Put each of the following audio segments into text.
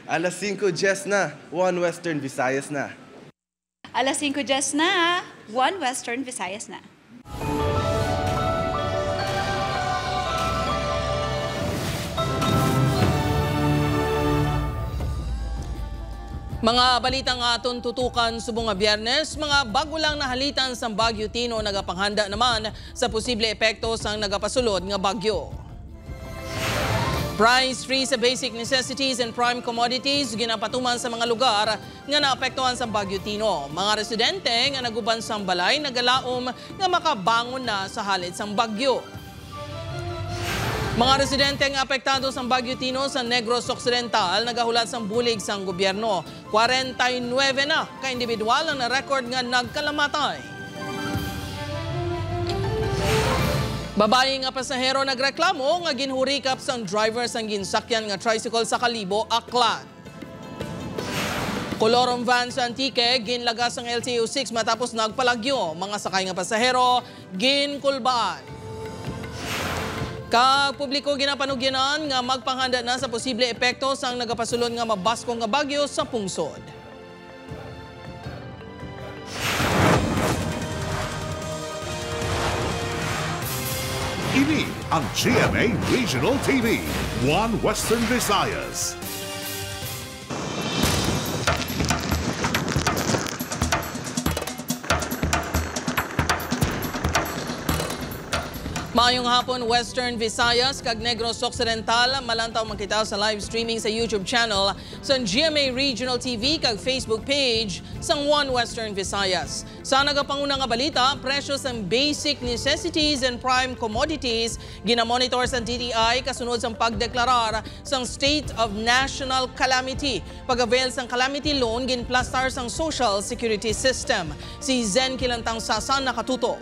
Alas 5 Jess na, 1 Western Visayas na. Alas 5 Jess na, 1 Western Visayas na. Mga balitang aton tutukan subong nga Biyernes, mga bago lang nahalitan sa Bagyo Tino nagapanghanda naman sa posible epekto sang nagapasulod nga bagyo. Price freeze sa basic necessities and prime commodities ginapatuman sa mga lugar nga naapektuhan sa Bagyo Tino. Mga residente nga naguban sa balay nagalaom nga makabangon na sa halit sang bagyo. Mga residente nga apektado sa Bagyo Tino sa Negros Occidental nagahulat sa bulig sang gobyerno. 49 na ka individual ang na-record nga nagkalamatay. Babae nga pasahero nagreklamo nga ginhurikap sang driver sang ginsakyan nga tricycle sa Kalibo, Aklan. Kolorong van sa Antique ginlagas ang LTO-6 matapos nagpalagyo. Mga sakay nga pasahero ginkulbaan. Publiko ginapanugyanan nga magpanghanda na sa posible epekto sang nagapasulod nga mabaskong nga bagyo sa pungsod. Ini ang GMA Regional TV, 1 Western Visayas. Maayong hapon, Western Visayas, kag Negros Occidental. Malantaw makita sa live streaming sa YouTube channel sa GMA Regional TV kag Facebook page sa 1 Western Visayas. Sa nagapangunang nga balita, presyo sa basic necessities and prime commodities ginamonitor sa DTI kasunod sa pagdeklarar sa State of National Calamity. Pag-avail sang calamity loan ginplastar sang Social Security System. Si Zen Kilantang Sasan nakatutok.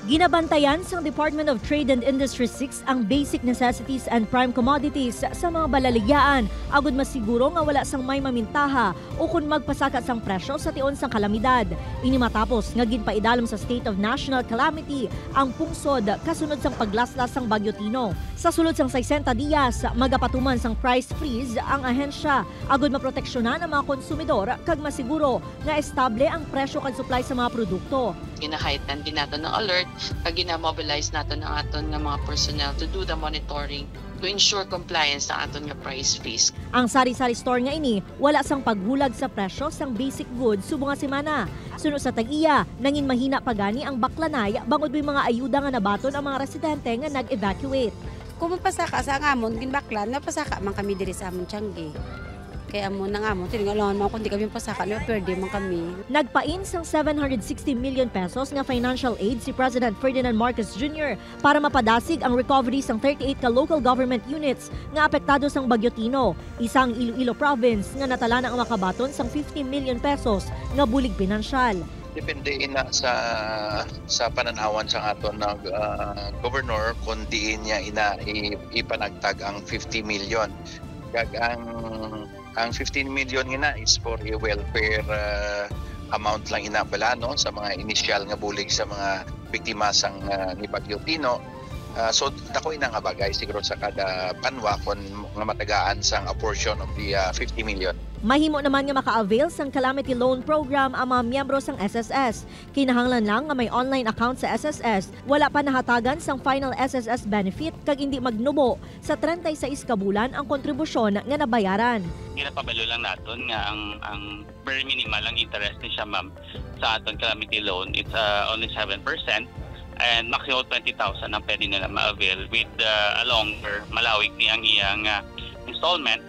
Ginabantayan sa Department of Trade and Industry 6 ang basic necessities and prime commodities sa mga balaligyan agud masiguro nga wala sang may mamintaha o kung magpasaka sang presyo sa tion sang kalamidad. Ini matapos nga ginpaidalom sa State of National Calamity ang pungsod kasunod sang paglaslas sang Bagyo Tino. Sa sulod sang 60 diyas, magapatuman sang price freeze ang ahensya agud maproteksyonan ang mga konsumidor kag masiguro nga estable ang presyo kag supply sa mga produkto. Ginahaitan din nato ng alert kag gina-mobilize nato ng aton nga mga personnel to do the monitoring to ensure compliance sa aton nga price freeze. Ang sari-sari store nga ini wala sang paghulag sa presyo sang basic goods subong nga semana. Sunod sa tag-iya, nangin mahina pagani ang baklanay bangod may mga ayuda nga nabaton ang mga residente nga nag-evacuate. Kung pasaka sa amon ginbaklan, napasaka man kami diri sa amon Tiangge. Kaya mo nang amo, tingalan mo kung di kami pasaka, pwede man kami. Nagpain sang 760 million pesos nga financial aid si President Ferdinand Marcos Jr. para mapadasig ang recovery sang 38 ka local government units nga apektado sang Bagyo Tino. Isang Iloilo province nga natala na ang makabaton sang 50 million pesos nga bulig pinansyal. Depende ina sa pananawan sa aton ng governor kung diin niya ipanagtag ang 50 million. Kag ang 15 million ina is for a welfare amount lang ina bala no sa mga initial nga bulig sa mga biktima sang ni Bagyo Tino. So dako ina nga bagay siguro sa kada panwa kon nga matagaan sang a portion of the 50 million. Mahimo naman nga maka-avail sang Calamity Loan Program ang mga miyembro sang SSS. Kinahanglan lang nga may online account sa SSS. Wala pa nahatagan sang final SSS benefit kag hindi magnubo sa 36 ka bulan ang kontribusyon nga nabayaran. Ginapabalo lang naton nga ang very minimal ang interest ni siya ma'am sa aton Calamity Loan. It's only 7%. And maximum 20,000 ang pwede nila ma-avail with a longer, malawig niyang iyang installment.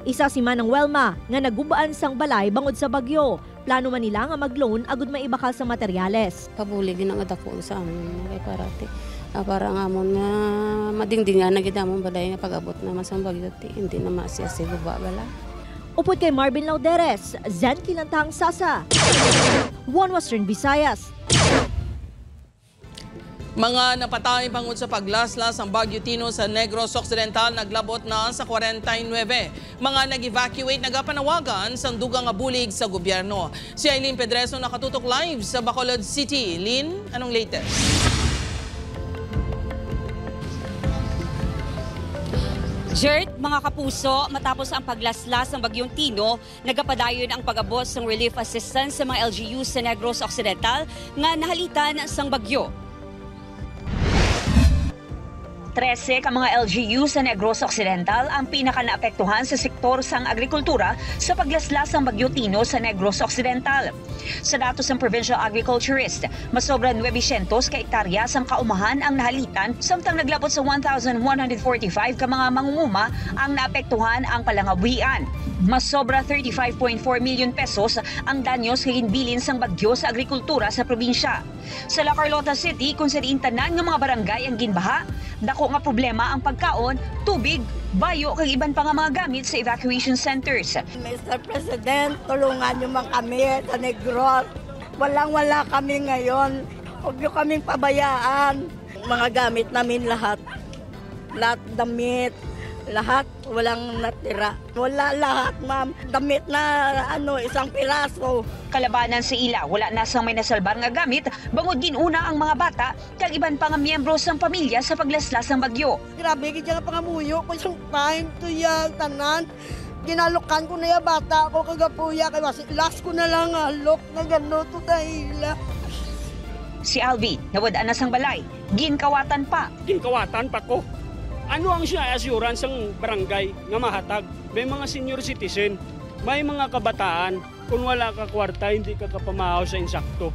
Isa si Manang Welma nga nagubaan sang balay bangod sa bagyo. Plano man nila nga mag-loan agud maibakal sa materyales. Pabuli din ang adako sa amin kay parati. Para nga mo na madingdingan na gid amon balay nga pag-abot naman sang bagyo hindi na masya si baba bala. Upod kay Marvin Lauderes, Zen Kilantang Sasa, 1 Western Visayas. Mga napatay bangod sa paglaslas ang Bagyo Tino sa Negros Occidental naglabot na sa 49. Mga nag-evacuate nagapanawagan sa dugang nga bulig sa gobyerno. Si Aileen Pedreso nakatutok live sa Bacolod City. Lynn, anong latest? Jert, mga kapuso, matapos ang paglaslas ng Bagyong Tino, nagapadayon ang pag-abot ng relief assistance sa mga LGU sa Negros Occidental nga nahalitan sang bagyo. 13 ka mga LGU sa Negros Occidental ang pinaka-naapektuhan sa sektor sang agrikultura sa paglaslas ng Bagyo Tino sa Negros Occidental. Sa datos ng Provincial Agriculturist, masobra 900 ka hektarya sang kaumahan ang nahalitan, samtang naglabot sa 1,145 ka mga mangunguma ang naapektuhan ang palangabuhian. Masobra 35.4 million pesos ang danyos kaginbilin sang bagyo sa agrikultura sa probinsya. Sa La Carlota City, kung sa diin tanan ng mga barangay ang ginbaha, dako nga problema ang pagkaon, tubig, bayo kag iban pa nga mga gamit sa evacuation centers. Mr. President, tulungan niyo man kami sa Negros. Walang-wala kami ngayon. Huwag niyo kaming pabayaan. Mga gamit namin lahat damit, lahat walang natira. Wala lahat, ma'am. Damit na isang piraso. Kalabanan sa ila, wala na sang may nasalbar nga gamit, bangod ginuna ang mga bata kag iban pa nga miyembro sang pamilya sa paglaslas ng bagyo. Grabe, gid nga pangamuyo ko isang time to yang tanan. Ginalukan ko na ya bata ko kagapuya kay last ko na lang alok na gano to dahil. Si Alvin, nawad-an na sang balay, ginkawatan pa. Ginkawatan pa ko. Ano ang siya assurance ng barangay nga mahatag? May mga senior citizen, may mga kabataan, kung wala ka kwarta, hindi ka kapamahaw sa insakto.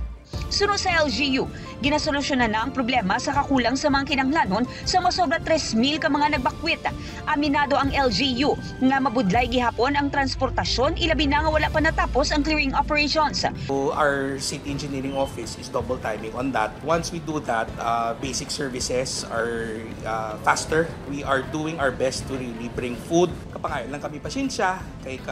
Sunod sa LGU, ginasolusyonan na ang problema sa kakulang sa mga kinahanglanon sa masobra 3,000 ka mga nagbakwit. Aminado ang LGU nga mabudlay gihapon ang transportasyon, ilabi na nga wala pa natapos ang clearing operations. So our city engineering office is double timing on that. Once we do that, basic services are faster. We are doing our best to really bring food. Kapangayon lang kami pasyensya kay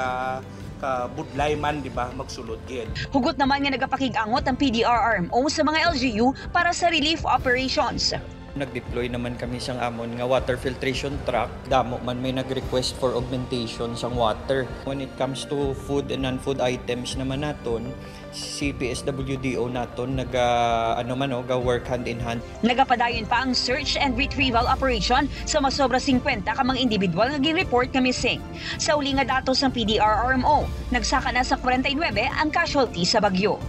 budlay man, di ba, magsulod gid. Hugot naman nga nagapakig-angot ang PDRRMO sa mga LGU para sa relief operations. Nag-deploy naman kami sang amon nga water filtration truck. Damo man may nag-request for augmentation sang water. When it comes to food and non-food items naman naton, CPSWDO naton ga-work hand in hand. Nagapadayon pa ang search and retrieval operation sa masobra 50 ka mga individual nga gi-report nga missing. Sa uli nga datos ng PDRRMO, nagsaka na sa 49 ang casualty sa bagyo.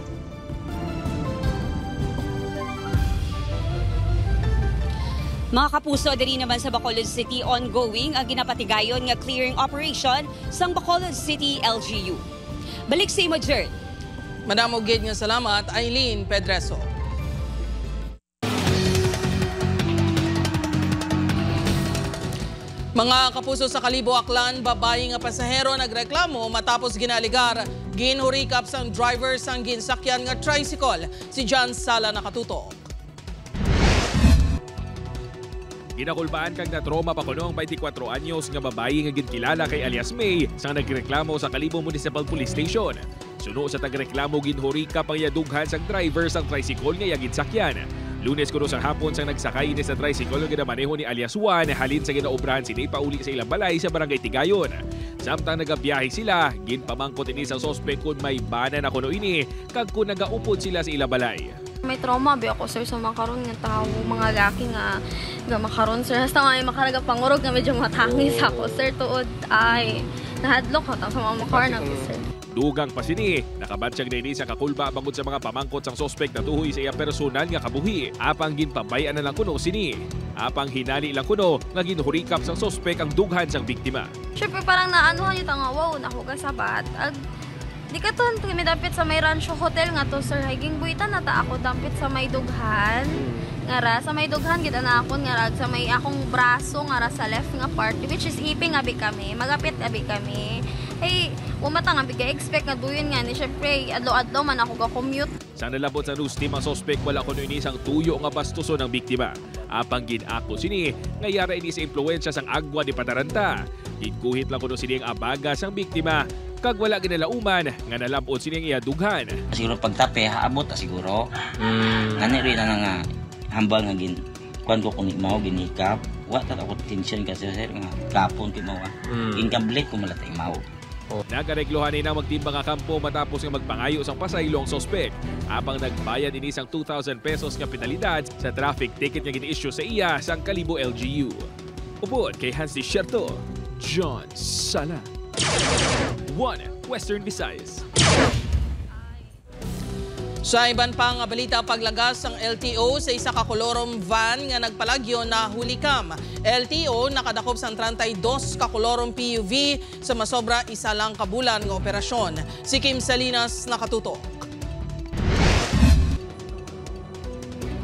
Mga kapuso, diri naman sa Bacolod City ongoing ang ginapatigayon nga clearing operation sang Bacolod City LGU. Balik sa imo, Jert. Madamo gid nga salamat, Eileen Pedreso. Mga kapuso sa Kalibo, Aklan, babae nga pasahero nagreklamo matapos ginaligar, ginhurikap sang driver sang ginsakyan nga tricycle. Si John Sala nakatutok. Ginakulbaan kang natroma pa kuno ang 24 anyos nga babae nga ginkilala kay alias May sang nagreklamo sa Kalibo Municipal Police Station. Suno sa tagreklamo ginhurika pang yadughan sang driver sang tricycle nga yagid sakyan. Lunes kuno sang hapon sang nagsakay ni sa tricycle nga ginamaneho ni alias Juan halin sa ginaobrahan sini pauli sa ilang balay sa barangay Tigayon. Samtang nagabiyahe sila, ginpamangkot ini sa sospek kung may bana na kuno ini kag kung nagaupod sila sa ilang balay. May trauma ba ako, sir, sa makaroon nga tao, mga laki nga makaroon, sir. Hasta nga yung makaraga pangurog nga medyo matangis ako, sir. Tuod ay nahadlok ko sa mga makaroon na, sir. Dugang pa sini, nakabansyag na ini sa kakulba bangod sa mga pamangkot sang sospek na tuhoy sa iya personal nga kabuhi. Apang ginpabayan na lang kuno sini. Apang hinali lang kuno nga ginhurikap sang sospek ang dughan sang biktima. Siyempre parang naanuhan yung tanga, wow, nakuga sabat. Di ka to, may dampit sa may Rancho Hotel nga to, sir. Higing buitan na ta ako dampit sa may dughan. Ngara, sa may dughan, kita na ako, ngara, sa may akong braso, ngara sa left nga part, which is iping abi kami, magapit abi kami. Hey, umatang abi ka, expect nga duyon nga ni, syempre, adlaw-adlaw man ako ga-commute. Sa nalabot sa news team ang sospek, wala kuno ini isang tuyo nga bastuso ng biktima. Apang ginako sini, ngayara ini sa impluensya sang agwa di Pataranta. Ginkuhit lang kuno sini ang abaga sang biktima, kag wala ginalauman nga nalabot sini ang iya dughan. Siguro pagtape haabot siguro. Ngani rin na nga hambal nga gin kuan ko kung mao ginikap. Wa ta ako tension kasi sir nga kapon ti mao. Incomplete ko malatay mao. Nagareglohan ni na magtimbang nga kampo matapos nga magpangayo sang pasaylong sospek. Apang nagbayad ini sang 2,000 pesos nga penalidad sa traffic ticket nga gin-issue sa iya sang Kalibo LGU. Upod kay Hans Desierto, John Sala. 1 Western Visayas. Sa iban pang balita, paglagas ng LTO sa isa ka kolorom van nga nagpalagyo na hulikam. LTO nakadakop sa 32 ka kolorom PUV sa masobra isa lang kabulan ng operasyon. Si Kim Salinas nakatutok.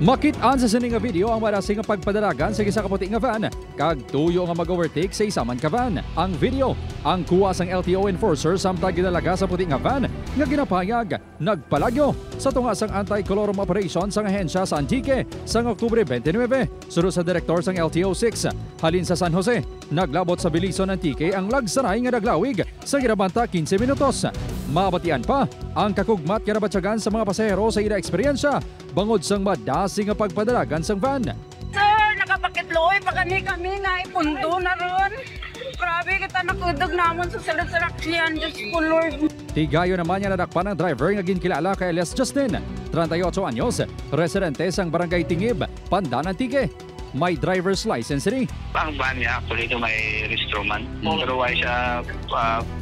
Makit-an sa sining nga video ang marasing nga pagpadalagan sa isa ka puti nga van kag tuyo nga mag-overtake sa isa man ka van. Ang video ang kuha sang LTO enforcer samtang ginalaga sa puti nga van nga ginapayag nagpalagyo sa tunga sang anti-colorum operation sang ahensya sa Antique sang Oktubre 29. Sunod sa direktor sang LTO 6 halin sa San Jose, naglabot sa Bilison Antique ang lagsanay nga naglawig sa ginabanta 15 minutos. Mabatian pa ang kakugmat nga nabatyagan sa mga pasahero sa ila eksperyensya bangod sang madasing nga pagpadalagan sang van. Sir, nakapakitloy pa kami nga ipundo na ron. Grabe kita nakudog namon sa salat-salaksyan, Diyos ko Lord. Tigayo naman niya nadakpan ang driver nga ginkilala kay alias Justin, 38 anyos, residente sang Barangay Tingib, Pandan Antique. May driver's license rin. Ang van niya, actually ito may registroman. Pero why siya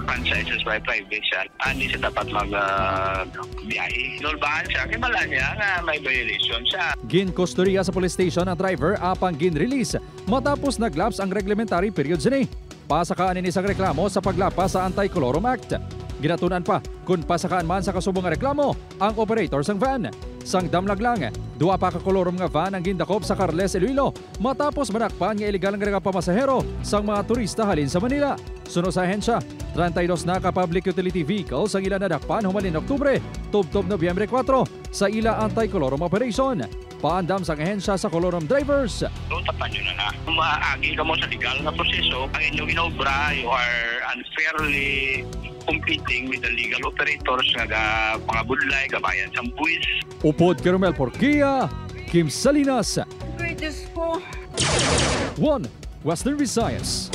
franchises by private siya. Hindi siya dapat mag-biyahe. Nulbahan siya, kimala niya nga may violation siya. Gin-kusturya sa police station ang driver apang gin-release matapos naglaps ang reglementary period sini. Pasakaan ni isang reklamo sa paglapas sa Anti-Colorum Act. Ginatunan pa kung pasakaan man sa kasubong nga reklamo ang operator sang van. Sang damlag lang, duwa pa ka kolorom nga van ang gindakop sa Carles Iloilo matapos manakpan nga iligal nga pamasahero sang mga turista halin sa Manila. Sunod sa ahensya, 32 na ka public utility vehicles ang ila nadakpan humalin Oktubre, tubtob Nobyembre 4 sa ila anti-colorum operation. Paandam sa ahensya sa colorum drivers. Doon tapan nyo na. Maagi ka mo sa legal na proseso, ang inyong inobra, you are unfairly competing with the legal operators nga mga budlay, gabayan sa buwis. Upod Carmel Porquia, Kim Salinas. Ay, Diyos ko. 1 Western Visayas.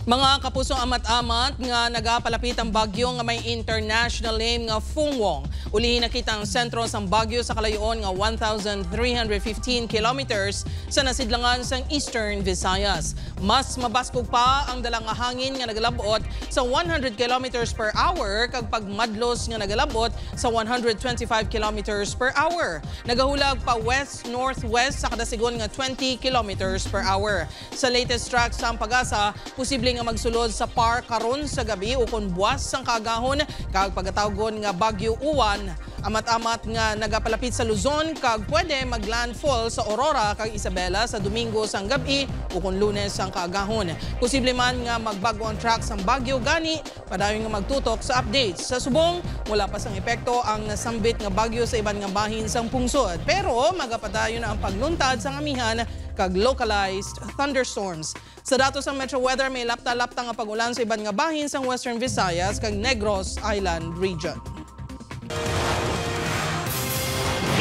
Mga kapusong amat-amat nga nagapalapit ang bagyo nga may international name nga Fungwong. Ulihin nakita ang sentro sang bagyo sa kalayoon nga 1,315 kilometers sa nasidlangan sang Eastern Visayas. Mas mabaskog pa ang dalang nga hangin nga nagalabot sa 100 kilometers per hour kag pagmadlos nga nagalabot sa 125 kilometers per hour. Nagahulag pa west-northwest sa kada sigon nga 20 kilometers per hour. Sa latest tracks sa Pag-asa, posibleng nga magsulod sa par karon sa gabi o kung buwas sang kagahon kag pagkatawgon nga Bagyo Uwan. Amat-amat nga nagapalapit sa Luzon kag pwede maglandfall sa Aurora kag Isabela sa Domingo sang gabi o kung Lunes sang kagahon. Posible man nga magbago ang track sang bagyo gani, padayon nga magtutok sa updates. Sa subong, wala pa sang epekto ang nasambit nga bagyo sa iban nga bahin sang pungsod. Pero magapadayon na ang pagluntad sang amihan kag localized thunderstorms. Sa datos ng Metro Weather, may lapta-lapta nga pag-ulan sa iban nga bahin sang Western Visayas kag Negros Island region.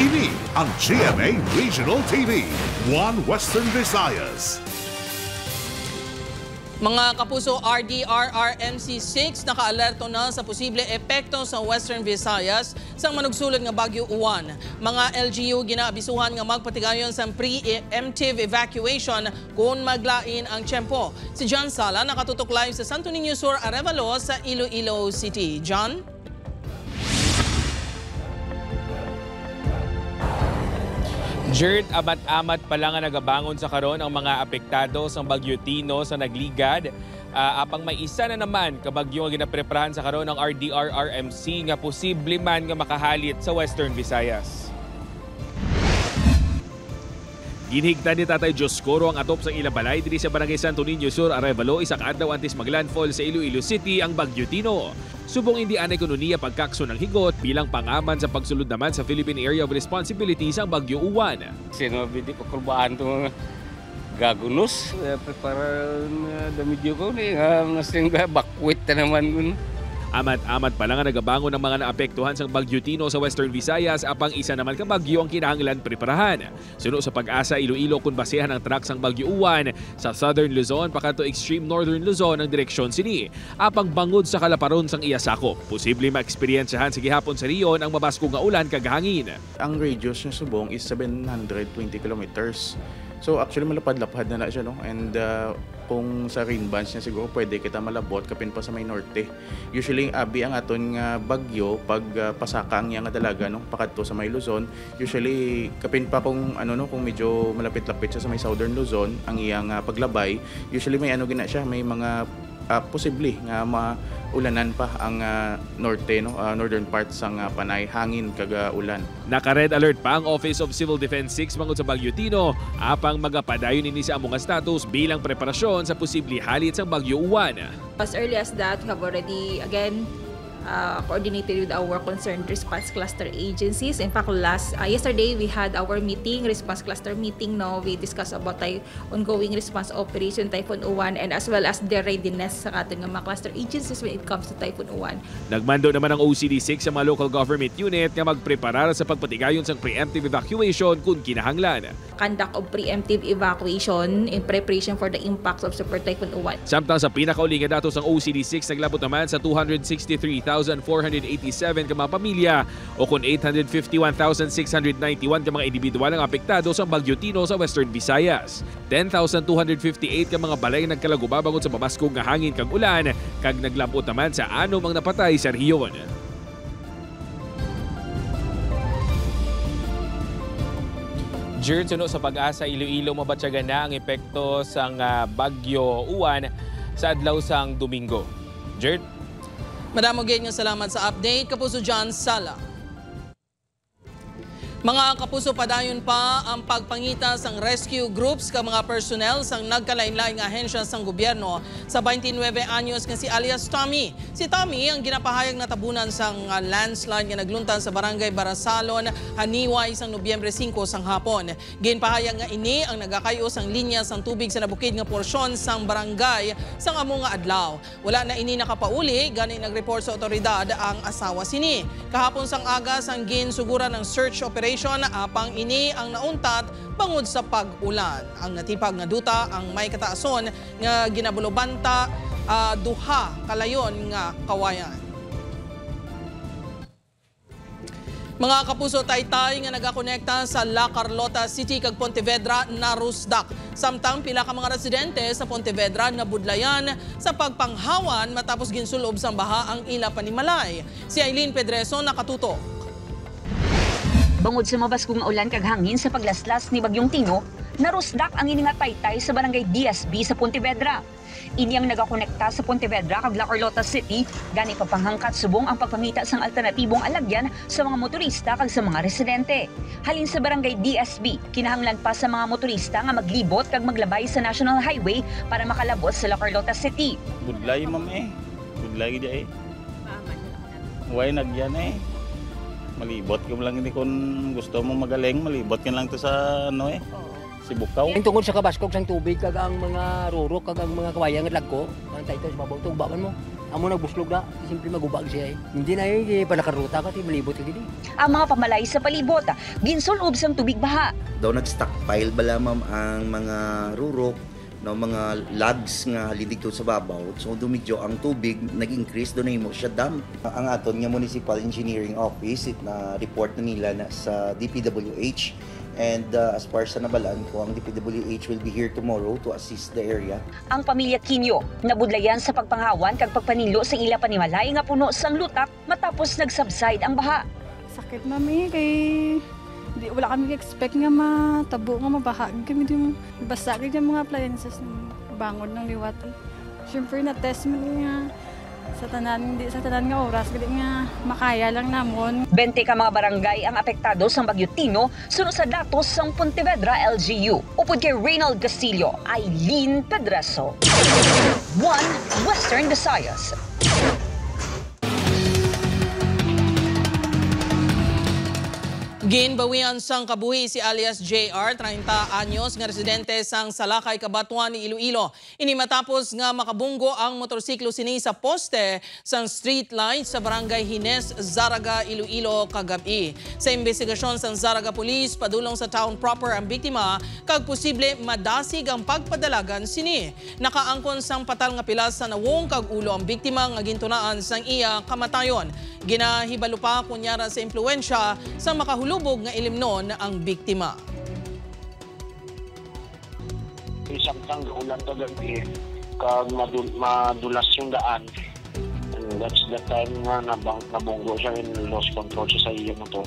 Ini ang GMA Regional TV, 1 Western Visayas. Mga kapuso, RDRRMC6 naka-alerto na sa posible epekto sa Western Visayas sa manugsulod nga Bagyo Uwan. Mga LGU ginaabisuhan nga magpatigayon sa pre-emptive evacuation kung maglain ang tiyempo. Si John Sala nakatutok live sa Santo Niño Sur, Arevalo sa Iloilo City. John? Jerd, amat-amat pa lang nga nagabangon sa karon ang mga apektado sa Bagyo Tino sa nagligad. Apang may isa na naman kabagyo nga ginapreparahan sa karon ng RDRRMC nga posible man nga makahalit sa Western Visayas. Ginhigtan ni Tatay Joscoro ang atop sa ilabalay diri sa Barangay Santo Niño Sur, Arevalo, isa ka adlaw antes maglandfall sa Iloilo City ang Bagyo Tino. Subong hindi anay kununia pagkakso ng higot bilang pangaman sa pagsulod naman sa Philippine Area of Responsibility sa Bagyo Uwan. Sinabi di ko kulbaan ito mga gagunos. Para damidyo ko ni nga bakwit na naman. Amat-amat pa lang ang nagabangon ng mga naapektuhan sa Bagyo Tino sa Western Visayas, apang isa naman ka bagyo ang kinahanglan preparahan. Suno sa Pag-asa Iloilo kung basehan ang track sang Bagyo Uwan sa Southern Luzon pakato extreme Northern Luzon ang direksyon sini. Apang bangod sa kalaparon sang iyasako, posible ma-experiensyahan sa gihapon sa riyon ang mabasko nga ulan kag hangin. Ang radius ng subong is 720 kilometers. So actually malapad-lapad na siya, no? And kung sa rain bands niya siguro pwede kita malabot kapin pa sa may norte. Usually abi ang aton nga bagyo pag pasaka ang nga dalaga, no, pakadto sa may Luzon. Usually kapin pa kung kung medyo malapit-lapit siya sa may Southern Luzon ang iyang paglabay, usually may gina siya, may mga posible nga maulanan pa ang norte, no, northern parts sang Panay, hangin kaga ulan. Naka-red alert pa ang Office of Civil Defense 6 mangod sa Bagyo Tino, apang magapadayon ini sa among status bilang preparasyon sa posible halit sa Bagyo Uwan. As early as that, we have already again coordinated with our concerned response cluster agencies. In fact, yesterday we had our meeting, response cluster meeting. Now we discussed about ongoing response operation Typhoon Uwan and as well as the readiness sa ating mga cluster agencies when it comes to Typhoon Uwan. Nagmando naman ang OCD6 sa mga local government unit nga magpreparar sa pagpatigayon sa preemptive evacuation kung kinahanglan. Conduct of preemptive evacuation in preparation for the impacts of Super Typhoon Uwan. Samtang sa pinakauling nga datos ng OCD6 naglabot naman sa 263,487 ka mga pamilya o kung 851,691 ka mga individual ang apektado sa Bagyo Tino sa Western Visayas. 10,258 ka mga balay nagkalaguba bangod sa mabaskog nga hangin kag ulan kag naglabot naman sa anom ang napatay sa rehiyon. Jerd, suno sa Pag-asa Iloilo, mabatyagan na ang epekto sang Bagyo Uwan sa adlaw sang Domingo. Jerd? Madamo gayud nga salamat sa update. Kapuso John Sala. Mga kapuso, padayon pa ang pagpangita sang rescue groups ka mga personnel sang nagkalain-laing ahensya sang gobyerno sa 29 anyos nga si alias Tommy. Si Tommy ang ginapahayag na tabunan sang landslide nga nagluntan sa barangay Barasalon, Haniway sang Nobyembre 5 sang hapon. Ginpahayag nga ini ang nagakayo sang linya sang tubig sa nabukid nga porsyon sang barangay sang amo nga adlaw. Wala na ini nakapauli, gani nagreport sa otoridad ang asawa sini. Kahapon sang aga sang ginsuguran ng search operation apang ini ang nauntat bangod sa pag-ulan. Ang natipag nga duta ang may kataason nga ginabulobanta duha kalayon nga kawayan. Mga kapuso, taytay nga nagakonekta sa La Carlota City kag Pontevedra na rusdak. Samtang pila ka mga residente sa Pontevedra na budlayan sa pagpanghawan matapos ginsulob sang baha ang ila panimalay. Si Aileen Pedreso nakatutok. Bangod sa mabaskong ulan kag hangin sa paglaslas ni Bagyong Tino, narusdak ang ini nga taytay sa barangay DSB sa Pontevedra. Ini ang nagakonekta sa Pontevedra kag La Carlota City, gani papanghangkat subong ang pagpamita sang alternatibong alagyan sa mga motorista kag sa mga residente. Halin sa barangay DSB, kinahanglan pa sa mga motorista nga maglibot kag maglabay sa National Highway para makalabot sa La Carlota City. Budlay budlay di Way nagyan malibot ka lang, hindi kung gusto mong magaling, malibot ka lang to sa si Bukaw. Ang tungkol sa kabaskog sang tubig kag ang mga rurok kag ang mga kawayang lagko, ang tayto sa babaw tugbaman mo. Amo nagbuslog da, simple magubag siya. Hindi na yun, pala karuta ka, malibot ka gini. Ang mga pamalay sa palibot, ginsulob sang tubig baha. Daw nag-stockpile bala ma'am ang mga rurok, no, mga logs nga halin dito sa babaw. So dumidyo ang tubig, nag-increase doon na mo siya dam. Ang aton nga Municipal Engineering Office na report na nila na sa DPWH, and as far sa nabalaan ko, ang DPWH will be here tomorrow to assist the area. Ang pamilya Kinyo nabudlayan sa pagpanghawan kag pagpanilo sa ila panimalay nga puno sang lutak matapos nag-subside ang baha. Sakit mami kay wala kami expect nga matabo nga mabaha kami din basa kay mga appliances ng bangon ng liwat. Syempre na test mo nga sa tanan nga oras gid nga makaya lang namon. 20 ka mga barangay ang apektado sa Bagyo Tino sunod sa datos sang Pontevedra LGU. Upod kay Reynald Castillo, Aileen Pedreso. 1 Western Visayas. Ginbawian sang kabuhi si alias JR, 30 anyos, nga residente sang Salakay, Cabatuan ni Iloilo. Ini matapos nga makabunggo ang motorsiklo sini sa poste sang street light sa barangay Hines, Zaraga, Iloilo kagabi. Sa investigasyon sang Zaraga Police, padulong sa town proper ang biktima, kag posible madasig ang pagpadalagan sini. Nakaangkon sang patal nga pilas sa nawong kag ulo ang biktima nga gintunaan sang iya kamatayon. Ginahibalo pa kunyara sa impluensya sa makahulubog nga ilimnon ang biktima. Isang ulan kagabi kag madulas yung daan. And that's the time nga nabunggo siya in lost control siya sa iyo motor.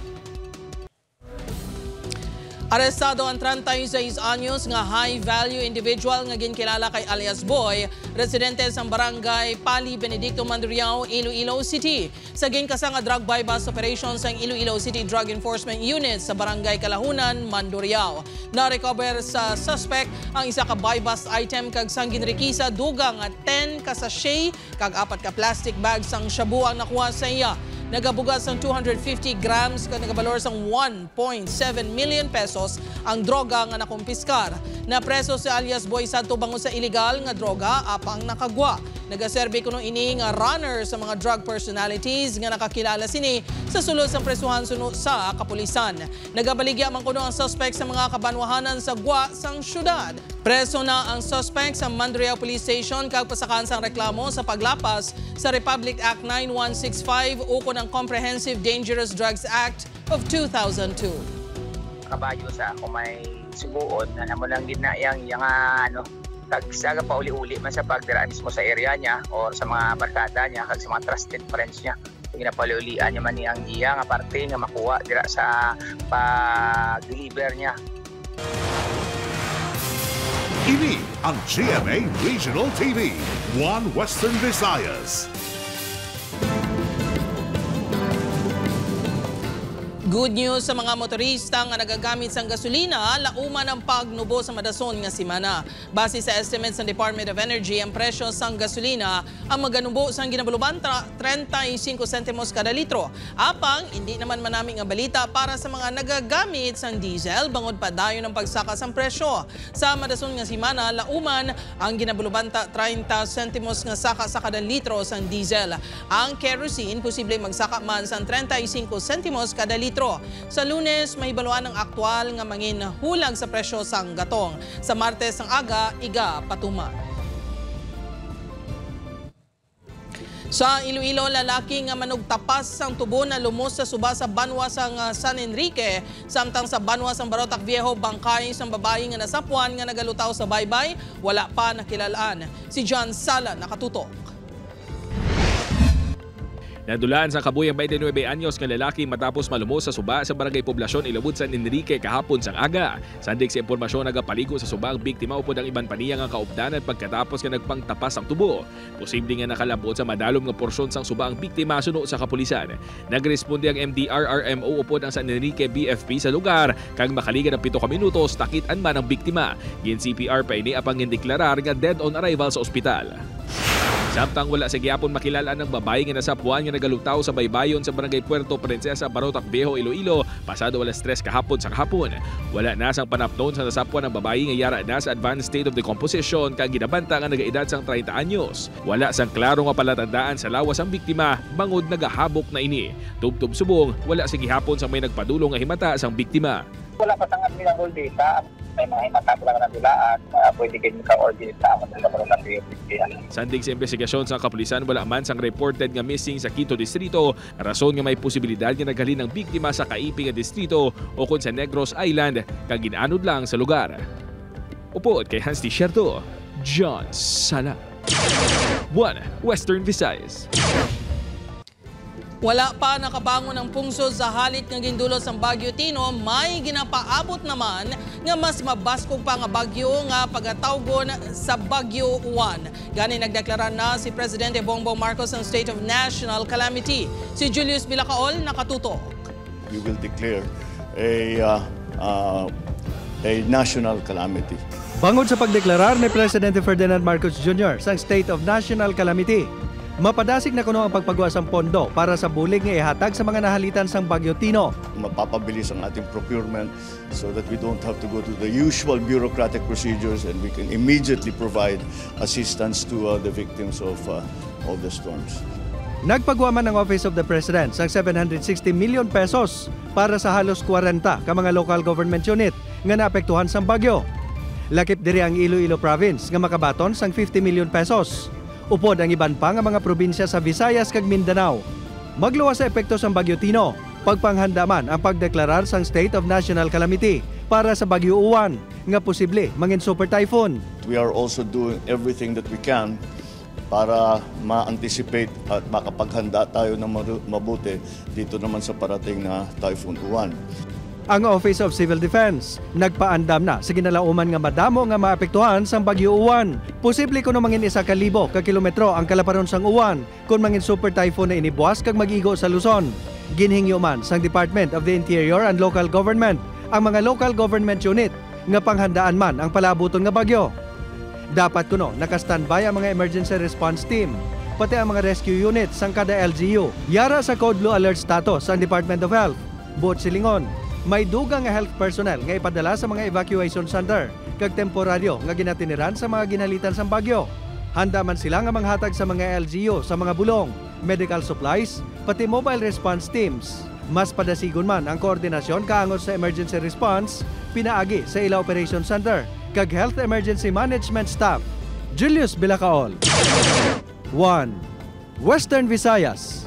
Arestado ang 36 anyos nga high-value individual nga ginkilala kay alias Boy, residente sa barangay Pali Benedicto Mandurriao, Iloilo City. Sa ginkasa nga drug buy-bust operations ang Iloilo City Drug Enforcement Unit sa barangay Kalahunan, Mandurriao. Na-recover sa suspect ang isa ka buy-bust item kag sang ginrikisa dugang nga 10 ka sachet kag 4 ka plastic bags sang shabu ang nakuha sa iya. Nagabugas ng 250 grams kag nagabalor sang 1.7 million pesos ang droga nga nakumpiskar. Napreso si alias Boy sadto bango sa illegal nga droga apang nakagwa. Nagaserbe kuno ini nga runner sa mga drug personalities nga nakakilala sini sa sulod sa presuhan suno sa kapulisan. Nagabaligya man kuno ang suspect sa mga kabanwahanan sa gwa sang syudad. Preso na ang suspect sa Mandurriao Police Station kag pasakan sang reklamo sa paglapas sa Republic Act 9165 ukon ang Comprehensive Dangerous Drugs Act of 2002. Kabayo sa kung may subuon na naman lang ginayang yung kag saga pa uli-uli man sa pagdiraan mismo sa area niya o sa mga barkada niya kag sa mga trusted friends niya. Ginapaliulian niya man niyang iya nga parte nga makuha dira sa pag-deliver niya. Ini ang GMA Regional TV, One Western Visayas. Good news sa mga motorista nga nagagamit sang gasolina, lauman ang pagnubo sa madason nga semana. Base sa estimates ng Department of Energy, ang presyo sang gasolina ang maganubo sang ginabaluban 35 sentimos kada litro. Apang hindi naman manaming nga balita para sa mga nagagamit sang diesel bangod pa dayon ang pagsaka sang presyo. Sa madason nga semana, lauman ang ginabaluban 30 sentimos nga saka sa kada litro sang diesel. Ang kerosene posible magsaka man sang 35 sentimos kada litro. Sa Lunes, may baluan ng aktwal nga mangin hulag sa presyo sang gatong. Sa Martes ang aga, iga patuman. Sa Iloilo, lalaki nga manugtapas sang tubo na lumos sa suba sa banwa sang San Enrique. Samtang sa banwa sang Barotac Viejo, bangkay sang babae nga nasapuan nga nagalutaw sa baybay, wala pa nakilalaan. Si John Sala nakatutok. Nadulaan sa kabuyang 29 anyos nga lalaki matapos malumos sa suba sa barangay Poblasyon Ilabud San Enrique kahapon sang aga. Sandig sa impormasyon nagapaligo sa suba ang biktima upod ang ibang paniya nga kaupdanan pagkatapos nga nagpangtapas ang tubo. Posible nga nakalabot sa madalom nga porsyon sang suba ang biktima suno sa kapulisan. Nagresponde ang MDR-RMO upod ang San Enrique BFP sa lugar kag makaligan ng 7 minutos takitan man ang biktima. Gin CPR pa ini apang indeklarar nga dead on arrival sa ospital. Samtang wala sa gihapon makilala ng babae nga nasapuan nga nagalutaw sa baybayon sa barangay Puerto Princesa, Barotac Viejo, Iloilo, pasado alas 3 kahapon sa kahapon. Wala na sang panapnon sa nasapuan ng babae nga yara na sa advanced state of decomposition kag ginabanta nga nagaedad sang 30 anyos. Wala sang klaro nga palatandaan sa lawas ang biktima bangod nagahabok na ini. Tubtob subong, wala sa gihapon sang may nagpadulong nga himata sang biktima. Wala pa sang available data. May mga himata lang na nilaan, pwede kayo ka-ordinate sa amin sa mga Sandig sa investigasyon sa kapulisan, wala man sang reported nga missing sa Quito Distrito, rason nga may posibilidad nga naghalin ng biktima sa Kaiping nga distrito o kun sa Negros Island, kag ginaanod lang sa lugar. Upod kay Hans T. Sherto, John Sala, One Western Visayas. Wala pa nakabangon ang pungsod sa halit nga gindulot sa Bagyo Tino, may ginapaabot naman nga mas mabaskog pa nga bagyo nga pagatawgon sa Bagyo 1. Gani nagdeklara na si Presidente Bongbong Marcos ng State of National Calamity. Si Julius Bilacaol nakatutok. We will declare a national calamity. Bangod sa pagdeklarar ni Presidente Ferdinand Marcos Jr. sa State of National Calamity, Mapadasig na kuno ang pagpagawa sang pondo para sa bulig nga ihatag sa mga nahalitan sang Bagyo Tino. Mapapabilis ang ating procurement so that we don't have to go to the usual bureaucratic procedures and we can immediately provide assistance to the victims of the storms. Nagpagawa man ang Office of the President sang 760 million pesos para sa halos 40 ka mga local government unit nga naapektuhan sang bagyo. Lakip diri ang Iloilo Province nga makabaton sang 50 million pesos. Upod ang iban pa nga mga probinsya sa Visayas kag Mindanao. Magluwas sa epekto sang Bagyo Tino, pagpanghanda man ang pagdeklarar sang State of National Calamity para sa Bagyo Uwan nga posible mangin super typhoon. We are also doing everything that we can para ma-anticipate at makapaghanda tayo ng mabuti dito naman sa parating na Typhoon Uwan. Ang Office of Civil Defense nagpaandam na sa ginalauman nga madamo nga maapektuhan sang Bagyo Uwan. Posible kuno mangin 1,000 ka kilometro ang kalaparon sang uwan kung mangin super typhoon na inibuwas kag mag-igo sa Luzon. Ginhingyo man sang Department of the Interior and Local Government ang mga local government unit nga panghandaan man ang palabuton nga bagyo. Dapat kuno naka-standby ang mga emergency response team pati ang mga rescue units sang kada LGU. Yara sa Code Blue Alert status ang Department of Health. Buot silingon, may dugang nga health personnel nga ipadala sa mga evacuation center kag temporaryo nga ginatiniran sa mga ginalitan sang bagyo. Handa man sila nga manghatag sa mga LGU sa mga bulong, medical supplies, pati mobile response teams. Mas padasigon man ang koordinasyon kaangos sa emergency response pinaagi sa ila operation center kag health emergency management staff. Julius Bilacaol, 1 Western Visayas.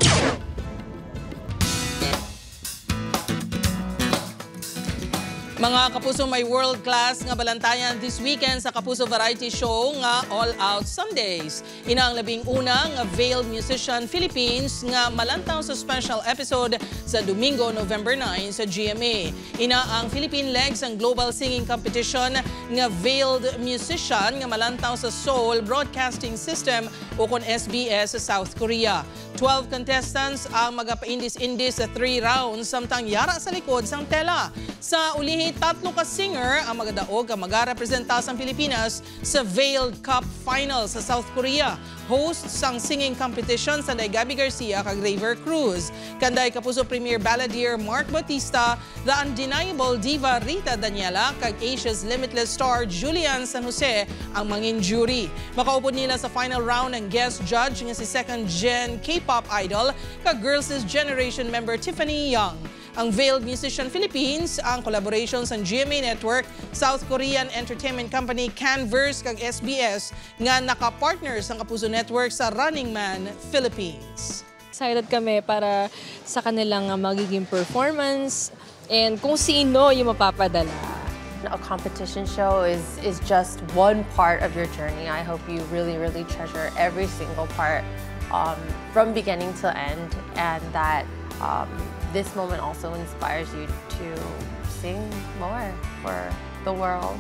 Mga kapuso, may world-class nga balantayan this weekend sa Kapuso Variety Show nga All Out Sundays. Ina ang 11 nga veiled musician Philippines nga malantaw sa special episode sa Domingo, November 9 sa GMA. Ina ang Philippine Legs ang Global Singing Competition nga veiled musician nga malantaw sa Seoul Broadcasting System o kon SBS sa South Korea. 12 contestants ang magapaindis-indis sa 3 rounds samtang yara sa likod sang tela. Sa ulihi, 3 ka singer ang magadaog ang magarepresenta sa Pilipinas sa Veiled Cup Final sa South Korea. Host sang singing competition sa Gabi Garcia kag Raver Cruz. Kanday kapuso premier balladeer Mark Bautista, the undeniable diva Rita Daniela kag Asia's limitless star Julian San Jose ang mangin jury. Makaupod nila sa final round ang guest judge nga si second gen K-pop idol kag Girls' Generation member Tiffany Young. Ang Veiled Musician Philippines, ang collaboration sa GMA Network, South Korean entertainment company Canverse kag SBS nga naka-partner sa Kapuso Network sa Running Man Philippines. Excited kami para sa kanilang magiging performance and kung sino yung mapapadala. A competition show is just one part of your journey. I hope you really, really treasure every single part from beginning to end, and that this moment also inspires you to sing more for the world.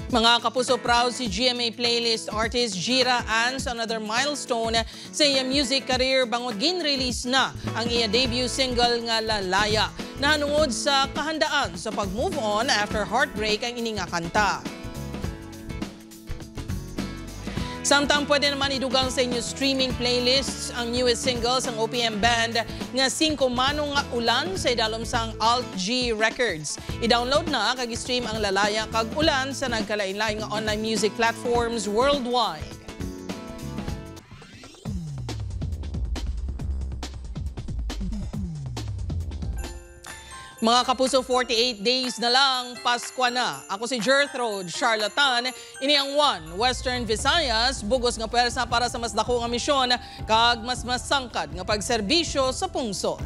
Mga kapuso, proud si GMA playlist artist Jira Ann sa another milestone sa iya music career bangod gin-release na ang iya debut single nga Lalaya. Nahanungod sa kahandaan sa pag-move on after heartbreak ang ini nga kanta. Samtang pwede naman idugang sa inyo streaming playlists ang newest singles ng OPM band nga 5 manong nga ulan sa idalom sang Alt G Records. I-download na kag i-stream ang Lalaya kag Ulan sa nagkalain-lain nga online music platforms worldwide. Mga kapuso, 48 days na lang, Pasko na. Ako si Gertrude Charlatan, ini ang 1 Western Visayas, bugos nga pwersa para sa mas dako nga misyon, kag mas masangkad nga pagserbisyo sa pungsod.